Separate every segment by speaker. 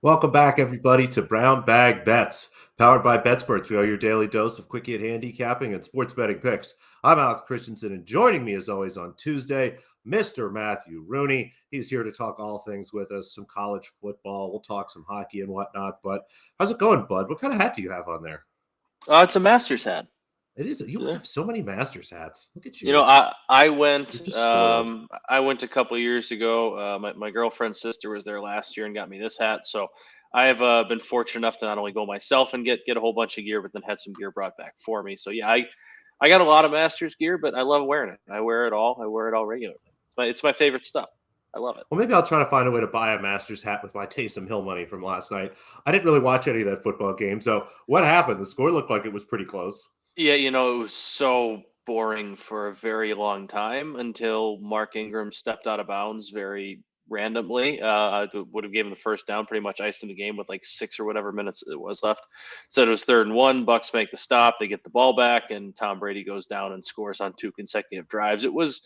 Speaker 1: Welcome back, everybody, to Brown Bag Bets, powered by BetSports. We are your daily dose of quickie and handicapping and sports betting picks. I'm Alex Christensen, and joining me, as always, on Tuesday, Mr. Matthew Rooney. He's here to talk all things with us, some college football. We'll talk some hockey and whatnot. But how's it going, bud? What kind of hat do you have on there?
Speaker 2: It's a Masters hat.
Speaker 1: It is. You have so many Masters hats. Look at
Speaker 2: You know,
Speaker 1: you.
Speaker 2: I went
Speaker 1: You're just spoiled.
Speaker 2: I went a couple of years ago. My girlfriend's sister was there last year and got me this hat. So I have been fortunate enough to not only go myself and get a whole bunch of gear, but then had some gear brought back for me. So yeah, I got a lot of Masters gear, but I love wearing it. I wear it all. I wear it all regularly. It's my favorite stuff. I love it.
Speaker 1: Well, maybe I'll try to find a way to buy a Masters hat with my Taysom Hill money from last night. I didn't really watch any of that football game. So what happened? The score looked like it was pretty close.
Speaker 2: Yeah, it was so boring for a very long time until Mark Ingram stepped out of bounds very randomly. I would have given the first down, pretty much iced in the game with like 6 or whatever minutes it was left. Said it was 3rd and 1. Bucks make the stop. They get the ball back, and Tom Brady goes down and scores on 2 consecutive drives. It was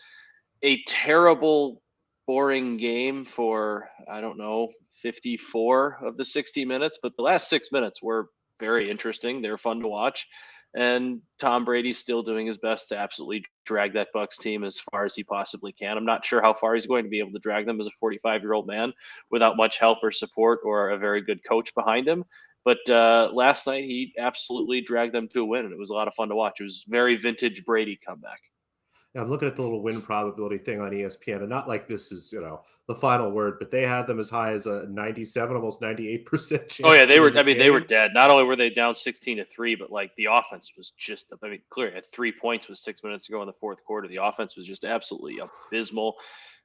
Speaker 2: a terrible, boring game for, I don't know, 54 of the 60 minutes, but the last 6 minutes were very interesting. They were fun to watch. And Tom Brady's still doing his best to absolutely drag that Bucks team as far as he possibly can. I'm not sure how far he's going to be able to drag them as a 45-year-old man without much help or support or a very good coach behind him. But last night he absolutely dragged them to a win, and it was a lot of fun to watch. It was very vintage Brady comeback.
Speaker 1: Now, I'm looking at the little win probability thing on ESPN, and not like this is, the final word, but they had them as high as a 97, almost 98%
Speaker 2: Oh yeah,
Speaker 1: chance
Speaker 2: they
Speaker 1: to
Speaker 2: were.
Speaker 1: win
Speaker 2: I
Speaker 1: the
Speaker 2: mean, they were
Speaker 1: game.
Speaker 2: dead. Not only were they down 16-3, but like the offense was just. I mean, clearly at 3 points with 6 minutes to go in the fourth quarter. The offense was just absolutely abysmal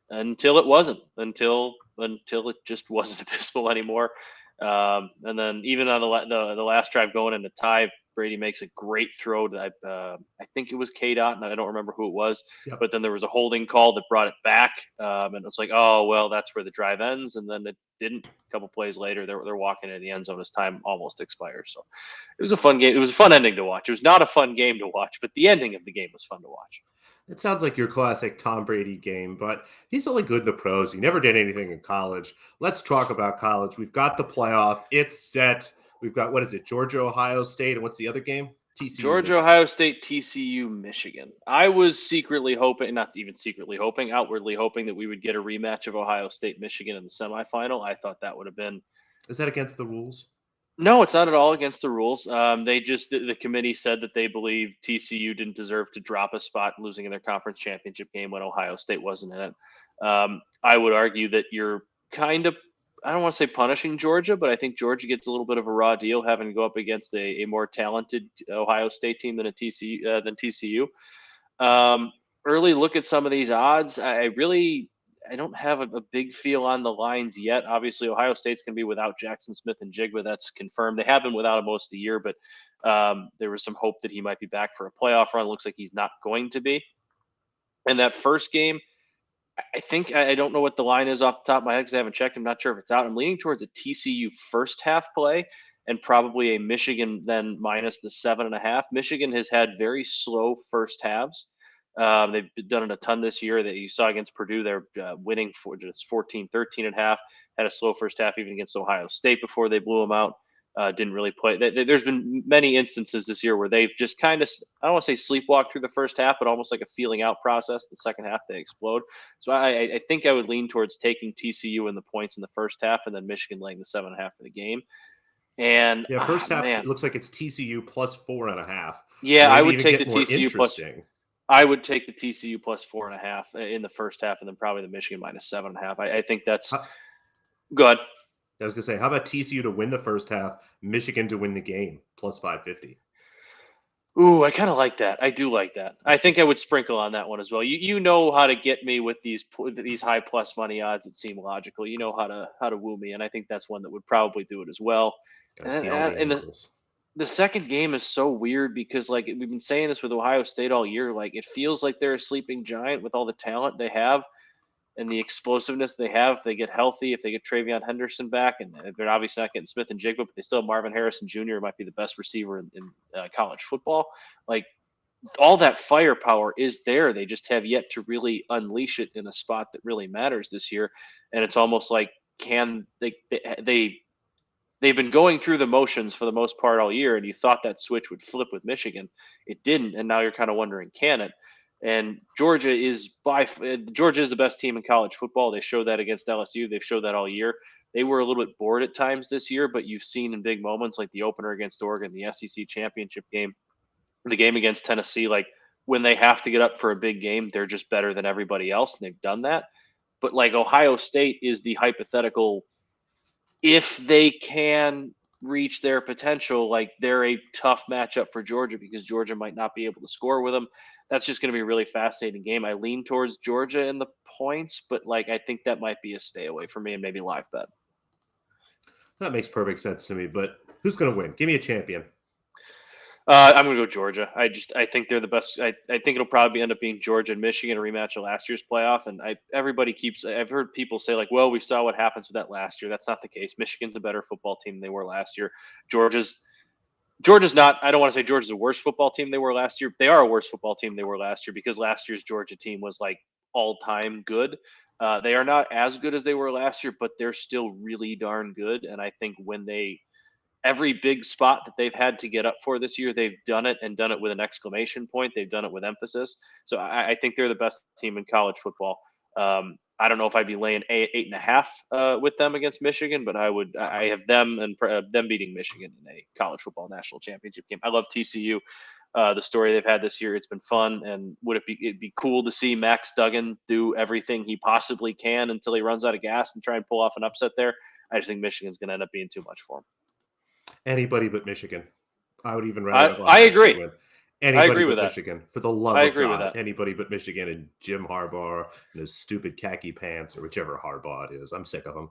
Speaker 2: until it wasn't. Until it just wasn't abysmal anymore. And then even on the last drive going into tie, Brady makes a great throw to I think it was K Dot, and I don't remember who it was.
Speaker 1: Yep.
Speaker 2: But then there was a holding call that brought it back, and it's like, oh well, that's where the drive ends. And then it didn't. A couple plays later, they're walking into the end zone as time almost expires. So it was a fun game. It was a fun ending to watch. It was not a fun game to watch, but the ending of the game was fun to watch.
Speaker 1: It sounds like your classic Tom Brady game, but he's only good in the pros. He never did anything in college. Let's talk about college. We've got the playoff. It's set. We've got, what is it, Georgia, Ohio State, and what's the other game? TCU,
Speaker 2: Georgia,
Speaker 1: Michigan.
Speaker 2: Ohio State, TCU, Michigan. I was secretly hoping, not even secretly hoping, outwardly hoping that we would get a rematch of Ohio State, Michigan in the semifinal. I thought that would have been.
Speaker 1: Is that against the rules?
Speaker 2: No, it's not at all against the rules. They just the committee said that they believe TCU didn't deserve to drop a spot losing in their conference championship game when Ohio State wasn't in it. I would argue that you're kind of, I don't want to say punishing Georgia, but I think Georgia gets a little bit of a raw deal having to go up against a more talented Ohio State team than TCU. Early look at some of these odds. I don't have a big feel on the lines yet. Obviously, Ohio State's going to be without Jackson Smith and Jigba. That's confirmed. They have been without him most of the year, but there was some hope that he might be back for a playoff run. Looks like he's not going to be. And that first game, I think I don't know what the line is off the top of my head because I haven't checked. I'm not sure if it's out. I'm leaning towards a TCU first half play and probably a Michigan then minus the 7.5. Michigan has had very slow first halves. They've done it a ton this year. That you saw against Purdue, they're winning for just 14-13 and a half. Had a slow first half even against Ohio State before they blew them out. Didn't really play. There's been many instances this year where they've just kind of, I don't want to say sleepwalk through the first half, but almost like a feeling out process. The second half, they explode. So I think I would lean towards taking TCU in the points in the first half and then Michigan laying the 7.5 for the game. And
Speaker 1: Yeah, first half, it
Speaker 2: man,
Speaker 1: looks like it's TCU plus 4.5.
Speaker 2: yeah, I
Speaker 1: Maybe
Speaker 2: would
Speaker 1: even
Speaker 2: take the
Speaker 1: get more
Speaker 2: TCU plus.
Speaker 1: interesting.
Speaker 2: I would take the TCU plus 4.5 in the first half, and then probably the Michigan minus 7.5. I think that's good.
Speaker 1: I was going to say, how about TCU to win the first half, Michigan to win the game, plus 550?
Speaker 2: Ooh, I kind of like that. I do like that. I think I would sprinkle on that one as well. You know how to get me with these high plus money odds that seem logical. You know how to woo me, and I think that's one that would probably do it as well.
Speaker 1: Got to
Speaker 2: And,
Speaker 1: see all the
Speaker 2: and
Speaker 1: angles.
Speaker 2: the second game is so weird because like we've been saying this with Ohio State all year. Like it feels like they're a sleeping giant with all the talent they have and the explosiveness they have. If they get healthy, if they get Travion Henderson back, and they're obviously not getting Smith and Jigba, but they still have Marvin Harrison Jr. might be the best receiver in college football. Like all that firepower is there. They just have yet to really unleash it in a spot that really matters this year. And it's almost like can they they've been going through the motions for the most part all year, and you thought that switch would flip with Michigan. It didn't, and now you're kind of wondering, can it? And Georgia is the best team in college football. They showed that against LSU. They've showed that all year. They were a little bit bored at times this year, but you've seen in big moments like the opener against Oregon, the SEC championship game, the game against Tennessee, like when they have to get up for a big game, they're just better than everybody else, and they've done that. But like Ohio State is the hypothetical, if they can reach their potential, like they're a tough matchup for Georgia because Georgia might not be able to score with them. That's just going to be a really fascinating game. I lean towards Georgia in the points, but like I think that might be a stay away for me and maybe live bet.
Speaker 1: That makes perfect sense to me. But who's going to win? Give me a champion.
Speaker 2: I'm going to go Georgia. I think they're the best. I think it'll probably end up being Georgia and Michigan, a rematch of last year's playoff. And I've heard people say like, well, we saw what happens with that last year. That's not the case. Michigan's a better football team than they were last year. Georgia's not. I don't want to say Georgia's a worse football team they were last year. They are a worse football team they were last year because last year's Georgia team was like all time good. They are not as good as they were last year, but they're still really darn good. And I think every big spot that they've had to get up for this year, they've done it and done it with an exclamation point. They've done it with emphasis. So I think they're the best team in college football. I don't know if I'd be laying 8.5 with them against Michigan, but I have them and them beating Michigan in a college football national championship game. I love TCU. The story they've had this year, it's been fun. And it'd be cool to see Max Duggan do everything he possibly can until he runs out of gas and try and pull off an upset there. I just think Michigan's going to end up being too much for him.
Speaker 1: Anybody but Michigan. I would even rather.
Speaker 2: I agree.
Speaker 1: Win. Anybody
Speaker 2: I agree
Speaker 1: but
Speaker 2: with
Speaker 1: Michigan. For the love of God. Anybody but Michigan and Jim Harbaugh and his stupid khaki pants or whichever Harbaugh it is. I'm sick of him.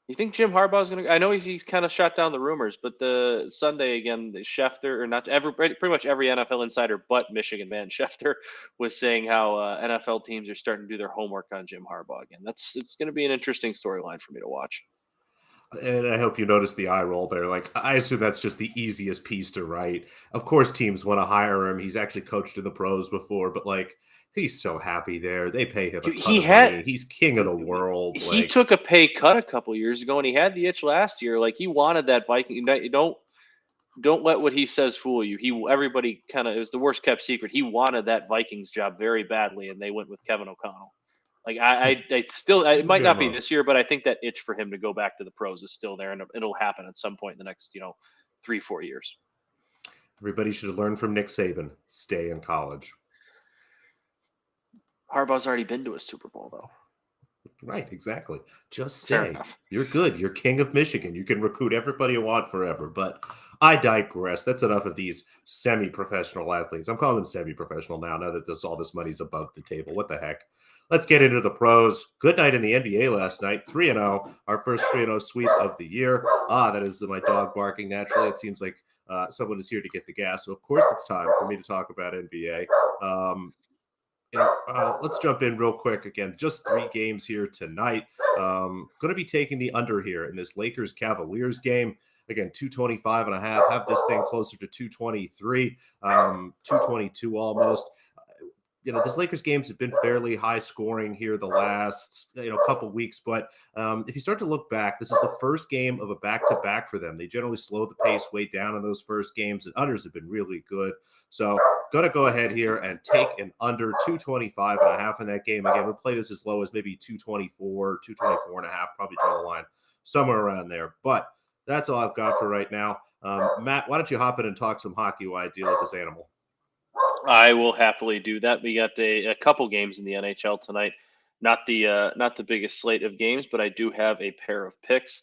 Speaker 2: You think Jim Harbaugh is going to? I know he's kind of shot down the rumors, but the Sunday again, the Schefter or not pretty much every NFL insider but Michigan man Schefter was saying how NFL teams are starting to do their homework on Jim Harbaugh again. It's going to be an interesting storyline for me to watch.
Speaker 1: And I hope you noticed the eye roll there. Like, I assume that's just the easiest piece to write. Of course, teams want to hire him. He's actually coached in the pros before, but like, he's so happy there. They pay him a ton of money. He's king of the world.
Speaker 2: He took a pay cut a couple years ago, and he had the itch last year. Like, he wanted that Viking. Don't let what he says fool you. Everybody kind of, it was the worst kept secret. He wanted that Vikings job very badly, and they went with Kevin O'Connell. Like it might not be this year, but I think that itch for him to go back to the pros is still there, and it'll happen at some point in the next 3-4 years.
Speaker 1: Everybody should have learned from Nick Saban. Stay in college.
Speaker 2: Harbaugh's already been to a Super Bowl, though.
Speaker 1: Right, exactly. Just stay. You're good. You're king of Michigan. You can recruit everybody you want forever. But I digress. That's enough of these semi-professional athletes. I'm calling them semi-professional now that all this money's above the table. What the heck? Let's get into the pros. Good night in the NBA last night. 3-0. Our first 3-0 sweep of the year. That is my dog barking naturally. It seems like someone is here to get the gas. So, of course, it's time for me to talk about NBA. Let's jump in real quick again. Just 3 games here tonight. Going to be taking the under here in this Lakers-Cavaliers game. Again, 225.5. Have this thing closer to 223, 222 almost. This Lakers games have been fairly high scoring here the last couple weeks. But if you start to look back, this is the first game of a back-to-back for them. They generally slow the pace way down in those first games, and unders have been really good. So going to go ahead here and take an under 225.5 in that game. Again, we'll play this as low as maybe 224, 224.5, probably draw the line somewhere around there. But that's all I've got for right now. Matt, why don't you hop in and talk some hockey while I deal with this animal?
Speaker 2: I will happily do that. We got a couple games in the NHL tonight. Not the biggest slate of games, but I do have a pair of picks.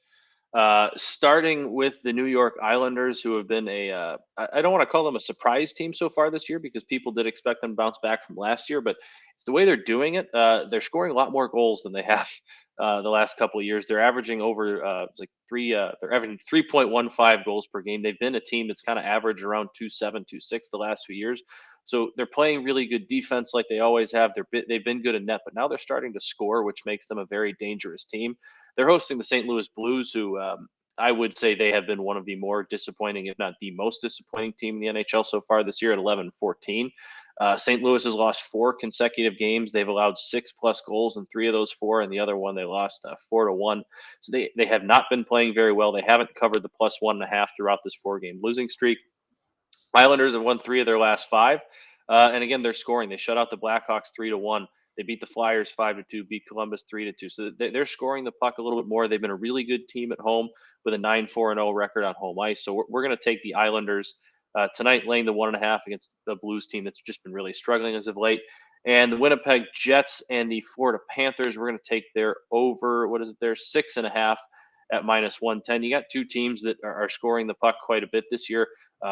Speaker 2: Starting with the New York Islanders, who have been I don't want to call them a surprise team so far this year because people did expect them to bounce back from last year, but it's the way they're doing it. They're scoring a lot more goals than they have the last couple of years. They're averaging over they're averaging 3.15 goals per game. They've been a team that's kind of averaged around 2.7, 2.6 the last few years. So they're playing really good defense like they always have. They've been good in net, but now they're starting to score, which makes them a very dangerous team. They're hosting the St. Louis Blues, who I would say they have been one of the more disappointing, if not the most disappointing team in the NHL so far this year at 11-14. St. Louis has lost 4 consecutive games. They've allowed 6+ goals in 3 of those 4, and the other one they lost 4-1. So they have not been playing very well. They haven't covered the +1.5 throughout this 4-game losing streak. Islanders have won 3 of their last 5. And again, they're scoring. They shut out the Blackhawks 3-1. They beat the Flyers 5-2, beat Columbus 3-2. So they're scoring the puck a little bit more. They've been a really good team at home with a 9-4-0 record on home ice. So we're going to take the Islanders tonight, laying the 1.5 against the Blues team that's just been really struggling as of late. And the Winnipeg Jets and the Florida Panthers, we're going to take their over. What is it? They're 6.5 at -110. You got 2 teams that are scoring the puck quite a bit this year.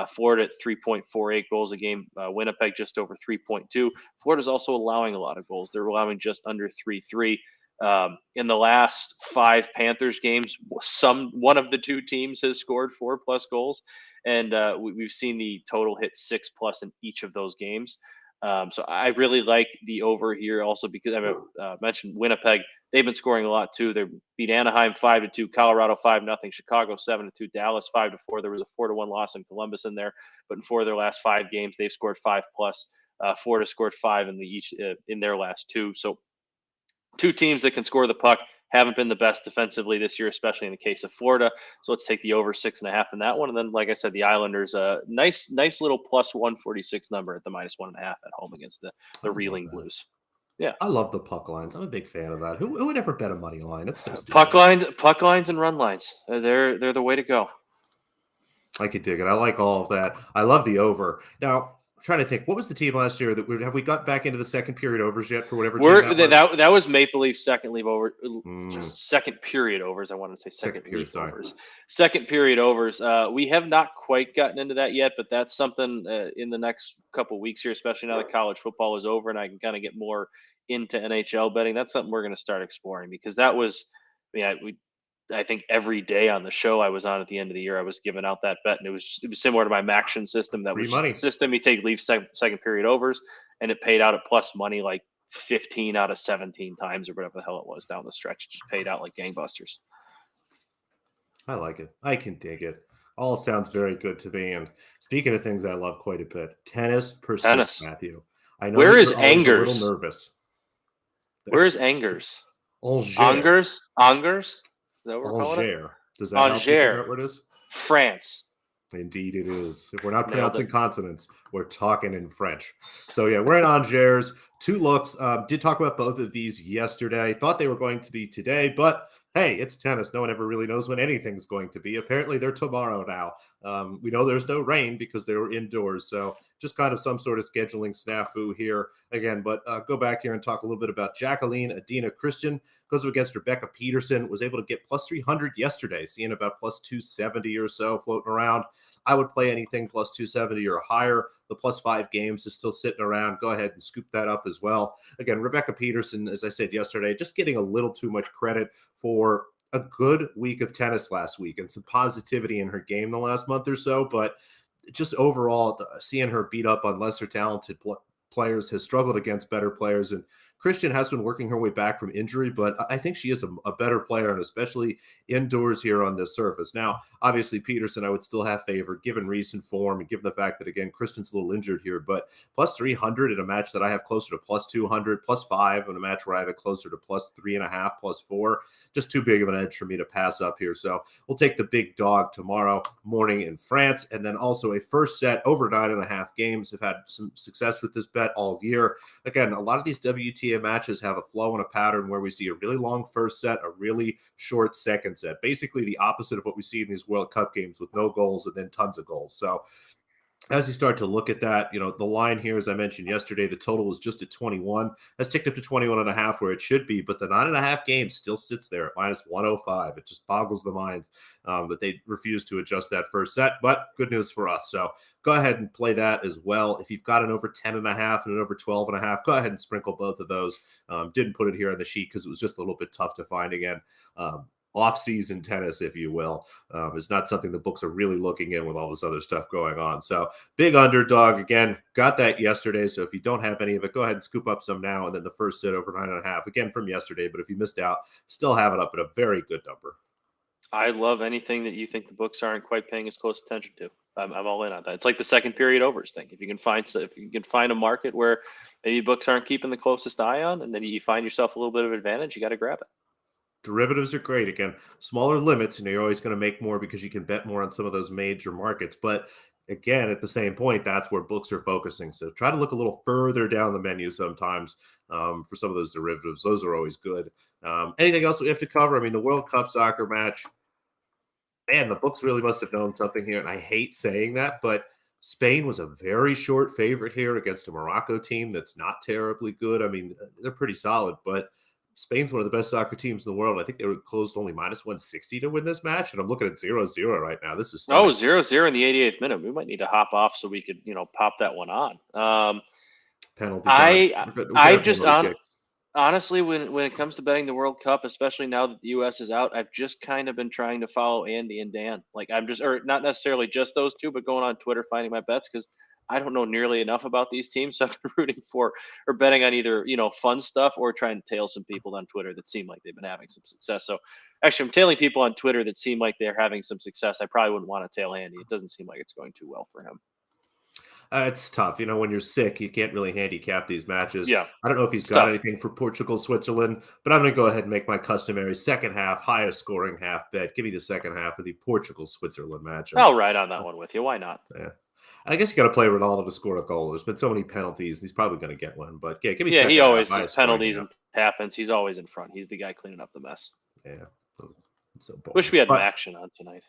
Speaker 2: Florida at 3.48 goals a game. Winnipeg just over 3.2. Florida's also allowing a lot of goals. They're allowing just under 3.3. In the last 5 Panthers games, one of the 2 teams has scored 4+ goals, and we've seen the total hit 6+ in each of those games. So I really like the over here also because I mentioned Winnipeg. They've been scoring a lot too. They beat Anaheim 5-2, Colorado 5-0, Chicago 7-2, Dallas 5-4. There was a 4-1 loss in Columbus in there, but in 4 of their last 5 games, they've scored 5+. Florida scored 5 in their last 2. So 2 teams that can score the puck haven't been the best defensively this year, especially in the case of Florida. So let's take the over 6.5 in that one. And then, like I said, the Islanders, nice little +146 number at the -1.5 at home against the reeling Blues. Yeah.
Speaker 1: I love the puck lines. I'm a big fan of that. Who would ever bet a money line? It's so stupid.
Speaker 2: Puck lines and run lines. They're the way to go.
Speaker 1: I could dig it. I like all of that. I love the over. Now, I'm trying to think, what was the team last year that have we got back into the second period overs yet for whatever team
Speaker 2: that was Maple Leaf second leave over second period overs. I want to say second period overs. Second period overs. We have not quite gotten into that yet, but that's something in the next couple weeks here, especially now that college football is over and I can kind of get more into NHL betting. That's something we're going to start exploring because that was, I think every day on the show I was on at the end of the year, I was giving out that bet, and it was similar to my Maction system. That was the system. You take Leaf second period overs, and it paid out at plus money like 15 out of 17 times or whatever the hell it was down the stretch. It just paid out like gangbusters.
Speaker 1: I like it. I can dig it. All sounds very good to me. And speaking of things I love quite a bit, tennis persists, Matthew. I know
Speaker 2: where is Angers?
Speaker 1: A little nervous.
Speaker 2: Where is Angers?
Speaker 1: Angers.
Speaker 2: Angers? Is that what we're calling it?
Speaker 1: Does that help you figure out where it is?
Speaker 2: France.
Speaker 1: Indeed it is. If we're not pronouncing consonants, we're talking in French. So, yeah, we're in Angers. 2 looks. Did talk about both of these yesterday. Thought they were going to be today, but hey, it's tennis. No one ever really knows when anything's going to be. Apparently, they're tomorrow now. We know there's no rain because they were indoors. So just kind of some sort of scheduling snafu here again. But go back here and talk a little bit about Jacqueline Adina Christian. Goes up against Rebecca Peterson. Was able to get plus 300 yesterday, seeing about plus 270 or so floating around. I would play anything plus 270 or higher. The plus 5 games is still sitting around. Go ahead and scoop that up as well. Again, Rebecca Peterson, as I said yesterday, just getting a little too much credit for a good week of tennis last week and some positivity in her game the last month or so. But just overall, seeing her beat up on lesser talented players has struggled against better players. And Christian has been working her way back from injury, but I think she is a better player, and especially indoors here on this surface. Now, obviously, Peterson, I would still have favored given recent form and given the fact that, again, Christian's a little injured here, but plus 300 in a match that I have closer to plus 200, plus 5 in a match where I have it closer to plus 3.5, plus 4, just too big of an edge for me to pass up here. So we'll take the big dog tomorrow morning in France, and then also a first set over 9.5 games. Have had some success with this bet all year. Again, a lot of these WTA matches have a flow and a pattern where we see a really long first set, a really short second set, basically the opposite of what we see in these World Cup games with no goals and then tons of goals. So as you start to look at that, the line here, as I mentioned yesterday, the total was just at 21. That's ticked up to 21.5 where it should be, but the 9.5 games still sits there at minus 105. It just boggles the mind that they refuse to adjust that first set, but good news for us. So go ahead and play that as well. If you've got an over 10.5 and an over 12.5, go ahead and sprinkle both of those. Didn't put it here on the sheet because it was just a little bit tough to find again. Off-season tennis, if you will, is not something the books are really looking in with all this other stuff going on. So big underdog again, got that yesterday. So if you don't have any of it, go ahead and scoop up some now. And then the first set over 9.5 again from yesterday. But if you missed out, still have it up at a very good number.
Speaker 2: I love anything that you think the books aren't quite paying as close attention to. I'm all in on that. It's like the second period overs thing. If you can find a market where maybe books aren't keeping the closest eye on, and then you find yourself a little bit of advantage, you got to grab it.
Speaker 1: Derivatives are great. Again, smaller limits, you're always going to make more because you can bet more on some of those major markets. But again, at the same point, that's where books are focusing. So try to look a little further down the menu sometimes for some of those derivatives. Those are always good. Anything else we have to cover? I mean, the World Cup soccer match, man, the books really must have known something here. And I hate saying that, but Spain was a very short favorite here against a Morocco team that's not terribly good. I mean, they're pretty solid, but Spain's one of the best soccer teams in the world. I think they were closed only minus 160 to win this match. And I'm looking at 0-0 right now. This is stunning.
Speaker 2: 0-0 in the 88th minute. We might need to hop off so we could, pop that one on.
Speaker 1: Penalty time.
Speaker 2: I just honestly, when it comes to betting the World Cup, especially now that the U.S. is out, I've just kind of been trying to follow Andy and Dan. Like or not necessarily just those two, but going on Twitter finding my bets because I don't know nearly enough about these teams. So I've been rooting for or betting on either, fun stuff or trying to tail some people on Twitter that seem like they've been having some success. So actually, I'm tailing people on Twitter that seem like they're having some success. I probably wouldn't want to tail Andy. It doesn't seem like it's going too well for him.
Speaker 1: It's tough. When you're sick, you can't really handicap these matches.
Speaker 2: Yeah.
Speaker 1: I don't know if he's got anything for Portugal, Switzerland, but I'm going to go ahead and make my customary second half, highest scoring half bet. Give me the second half of the Portugal, Switzerland match.
Speaker 2: I'll ride on that one with you. Why not?
Speaker 1: Yeah. I guess you got to play Ronaldo to score a goal. There's been so many penalties. He's probably going to get one. But yeah, give me.
Speaker 2: Yeah, he always has penalties and tap-ins. He's always in front. He's the guy cleaning up the mess.
Speaker 1: Yeah. So
Speaker 2: wish we had action on tonight.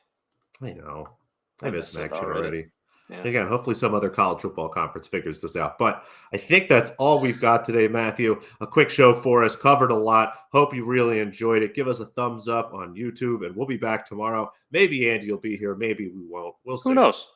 Speaker 1: I know. I miss action already.
Speaker 2: Yeah.
Speaker 1: Again, hopefully some other college football conference figures this out. But I think that's all we've got today, Matthew. A quick show for us. Covered a lot. Hope you really enjoyed it. Give us a thumbs up on YouTube, and we'll be back tomorrow. Maybe Andy will be here. Maybe we won't. We'll see.
Speaker 2: Who knows?